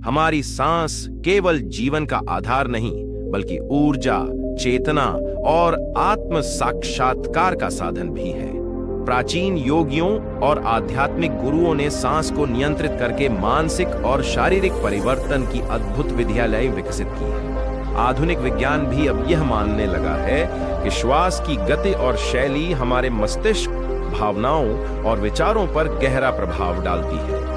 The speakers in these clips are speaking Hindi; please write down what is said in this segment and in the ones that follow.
हमारी सांस केवल जीवन का आधार नहीं, बल्कि ऊर्जा, चेतना और आत्म साक्षात्कार का साधन भी है। प्राचीन योगियों और आध्यात्मिक गुरुओं ने सांस को नियंत्रित करके मानसिक और शारीरिक परिवर्तन की अद्भुत विद्यालय विकसित की है। आधुनिक विज्ञान भी अब यह मानने लगा है कि श्वास की गति और शैली हमारे मस्तिष्क, भावनाओं और विचारों पर गहरा प्रभाव डालती है।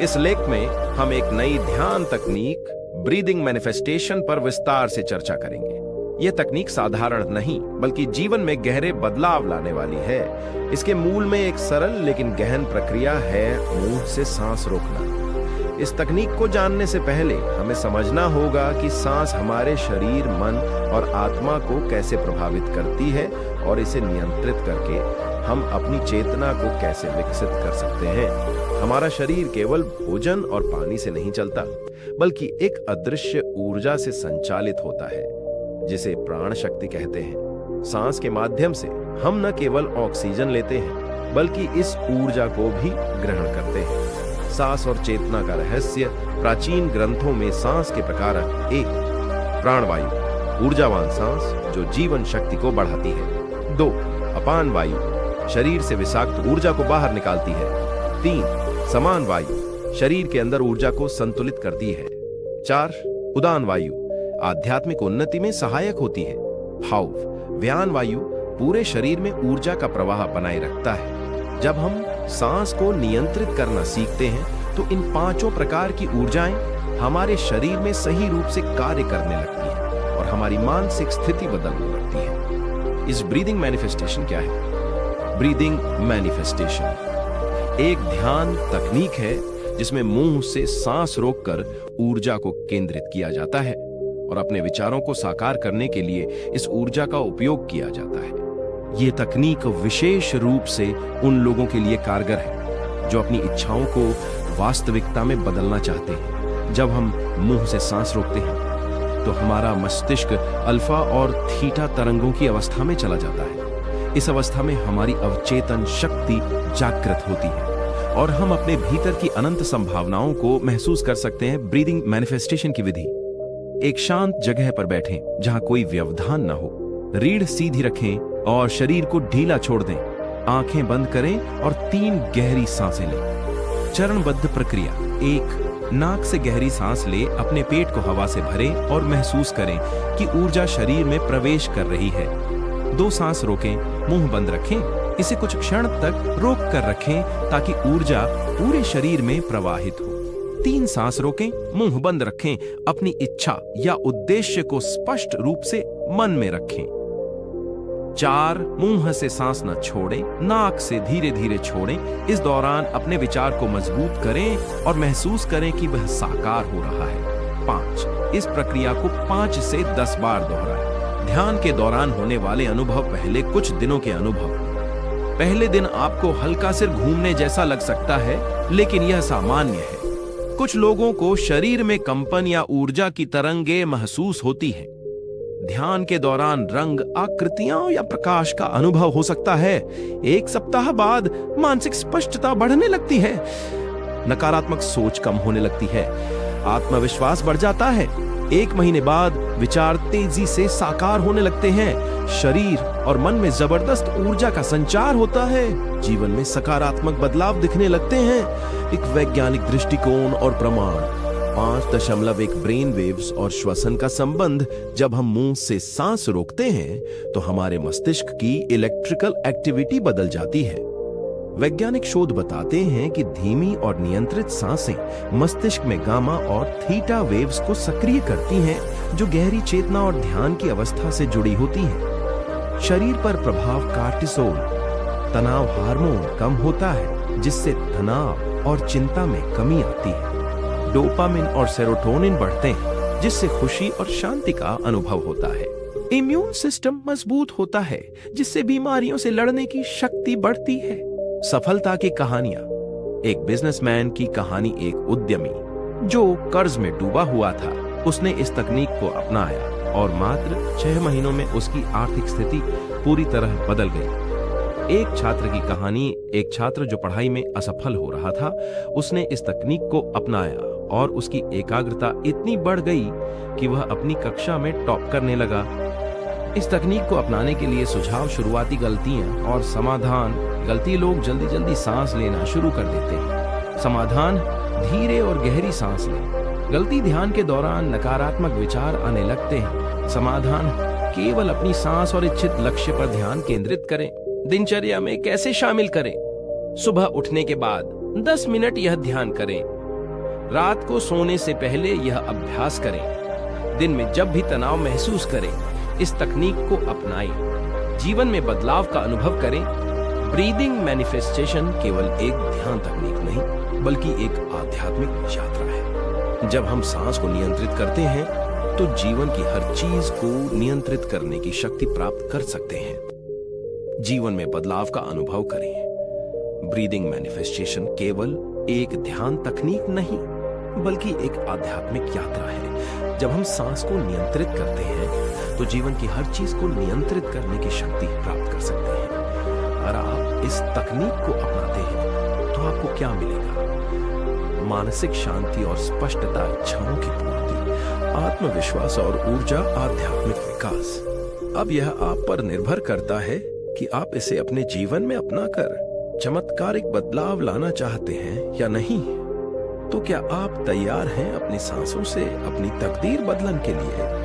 इस लेख में हम एक नई ध्यान तकनीक, ब्रीदिंग मैनिफेस्टेशन पर विस्तार से चर्चा करेंगे। यह तकनीक साधारण नहीं, बल्कि जीवन में गहरे बदलाव लाने वाली है। इसके मूल में एक सरल लेकिन गहन प्रक्रिया है, मुंह से सांस रोकना। इस तकनीक को जानने से पहले हमें समझना होगा कि सांस हमारे शरीर, मन और आत्मा को कैसे प्रभावित करती है और इसे नियंत्रित करके हम अपनी चेतना को कैसे विकसित कर सकते हैं। हमारा शरीर केवल भोजन और पानी से नहीं चलता, बल्कि एक अदृश्य ऊर्जा से संचालित होता है, जिसे प्राण शक्ति कहते हैं। सांस के माध्यम से हम न केवल ऑक्सीजन लेते हैं, बल्कि इस ऊर्जा को भी ग्रहण करते हैं। सांस और चेतना का रहस्य प्राचीन ग्रंथों में सांस के प्रकार: 1. प्राणवायु, ऊर्जावान सांस जो जीवन शक्ति को बढ़ाती है। 2. अपान वायु, शरीर से विषाक्त ऊर्जा को बाहर निकालती है। 3. समान वायु, शरीर के अंदर ऊर्जा को संतुलित करती है। 4. उदान वायु, आध्यात्मिक उन्नति में सहायक होती है। 5. व्यान वायु, पूरे शरीर में ऊर्जा का प्रवाह बनाए रखता है। जब हम सांस को नियंत्रित करना सीखते हैं, तो इन पांचों प्रकार की ऊर्जाएं हमारे शरीर में सही रूप से कार्य करने लगती हैं और हमारी मानसिक स्थिति बदलने लगती है। इस ब्रीदिंग मैनिफेस्टेशन क्या है? ब्रीदिंग मैनिफेस्टेशन एक ध्यान तकनीक है जिसमें मुंह से सांस रोककर ऊर्जा को केंद्रित किया जाता है और अपने विचारों को साकार करने के लिए इस ऊर्जा का उपयोग किया जाता है। यह तकनीक विशेष रूप से उन लोगों के लिए कारगर है जो अपनी इच्छाओं को वास्तविकता में बदलना चाहते हैं। जब हम मुंह से सांस रोकते हैं तो हमारा मस्तिष्क अल्फा और थीटा तरंगों की अवस्था में चला जाता है। इस अवस्था में हमारी अवचेतन शक्ति जागृत होती है और हम अपने भीतर की अनंत संभावनाओं को महसूस कर सकते हैं। ब्रीदिंग मैनिफेस्टेशन की विधि: एक शांत जगह पर बैठें जहां कोई व्यवधान न हो। रीढ़ सीधी रखें और शरीर को ढीला छोड़ दें। आंखें बंद करें और 3 गहरी सांसें लें। चरणबद्ध प्रक्रिया: 1. नाक से गहरी सांस ले, अपने पेट को हवा से भरें और महसूस करें कि ऊर्जा शरीर में प्रवेश कर रही है। 2 सांस रोकें, मुंह बंद रखें। इसे कुछ क्षण तक रोक कर रखें ताकि ऊर्जा पूरे शरीर में प्रवाहित हो। 3 सांस रोकें, मुंह बंद रखें। अपनी इच्छा या उद्देश्य को स्पष्ट रूप से मन में रखें। 4. मुंह से सांस न छोड़ें, नाक से धीरे धीरे छोड़ें। इस दौरान अपने विचार को मजबूत करें और महसूस करें कि वह साकार हो रहा है। 5. इस प्रक्रिया को 5 से 10 बार दोहराएं। ध्यान के दौरान होने वाले अनुभव पहले कुछ दिनों के अनुभव। पहले दिन आपको हल्का सिर घूमने जैसा लग सकता है, लेकिन यह सामान्य है। कुछ लोगों को शरीर में कंपन या ऊर्जा की तरंगें महसूस होती हैं। ध्यान के दौरान रंग, आकृतियां या प्रकाश का अनुभव हो सकता है। 1 सप्ताह बाद मानसिक स्पष्टता बढ़ने लगती है, नकारात्मक सोच कम होने लगती है, आत्मविश्वास बढ़ जाता है। 1 महीने बाद विचार तेजी से साकार होने लगते हैं। शरीर और मन में जबरदस्त ऊर्जा का संचार होता है। जीवन में सकारात्मक बदलाव दिखने लगते हैं। एक वैज्ञानिक दृष्टिकोण और प्रमाण: 5.1 ब्रेन वेव्स और श्वसन का संबंध। जब हम मुंह से सांस रोकते हैं तो हमारे मस्तिष्क की इलेक्ट्रिकल एक्टिविटी बदल जाती है। वैज्ञानिक शोध बताते हैं कि धीमी और नियंत्रित सांसें मस्तिष्क में गामा और थीटा वेव्स को सक्रिय करती हैं, जो गहरी चेतना और ध्यान की अवस्था से जुड़ी होती हैं। शरीर पर प्रभाव: कार्टिसोल, तनाव हार्मोन कम होता है, जिससे तनाव और चिंता में कमी आती है। डोपामिन और सेरोटोनिन बढ़ते हैं, जिससे खुशी और शांति का अनुभव होता है। इम्यून सिस्टम मजबूत होता है, जिससे बीमारियों से लड़ने की शक्ति बढ़ती है। सफलता की कहानियां: एक बिजनेसमैन की कहानी। एक उद्यमी जो कर्ज में डूबा हुआ था, उसने इस तकनीक को अपनाया और मात्र 6 महीनों में उसकी आर्थिक स्थिति पूरी तरह बदल गई। एक छात्र की कहानी: एक छात्र जो पढ़ाई में असफल हो रहा था, उसने इस तकनीक को अपनाया और उसकी एकाग्रता इतनी बढ़ गई कि वह अपनी कक्षा में टॉप करने लगा। इस तकनीक को अपनाने के लिए सुझाव शुरुआती गलतियां और समाधान। गलती लोग जल्दी जल्दी सांस लेना शुरू कर देते हैं। समाधान, धीरे और गहरी सांस लें। गलती, ध्यान के दौरान नकारात्मक विचार आने लगते हैं। समाधान, केवल अपनी सांस और इच्छित लक्ष्य पर ध्यान केंद्रित करें। दिनचर्या में कैसे शामिल करें? सुबह उठने के बाद 10 मिनट यह ध्यान करें। रात को सोने से पहले यह अभ्यास करें। दिन में जब भी तनाव महसूस करें, इस तकनीक को अपनाएं। जीवन में बदलाव का अनुभव करें। ब्रीदिंग मैनिफेस्टेशन केवल एक ध्यान तकनीक नहीं, बल्कि एक आध्यात्मिक यात्रा है। जब हम सांस को नियंत्रित करते हैं, तो जीवन की हर चीज को नियंत्रित करने की शक्ति प्राप्त कर सकते हैं। जीवन में बदलाव का अनुभव करें। ब्रीदिंग मैनिफेस्टेशन केवल एक ध्यान तकनीक नहीं, बल्कि एक आध्यात्मिक यात्रा है। जब हम सांस को नियंत्रित करते हैं, तो जीवन की हर चीज को नियंत्रित करने की शक्ति प्राप्त कर सकते हैं। अगर आप इस तकनीक को अपनाते हैं, तो आपको क्या मिलेगा? मानसिक शांति और स्पष्टता, इच्छाओं की पूर्ति, आत्मविश्वास और ऊर्जा, आध्यात्मिक विकास। अब यह आप पर निर्भर करता है कि आप इसे अपने जीवन में अपनाकर चमत्कारिक बदलाव लाना चाहते हैं या नहीं। तो क्या आप तैयार हैं अपनी सांसों से अपनी तकदीर बदलन के लिए?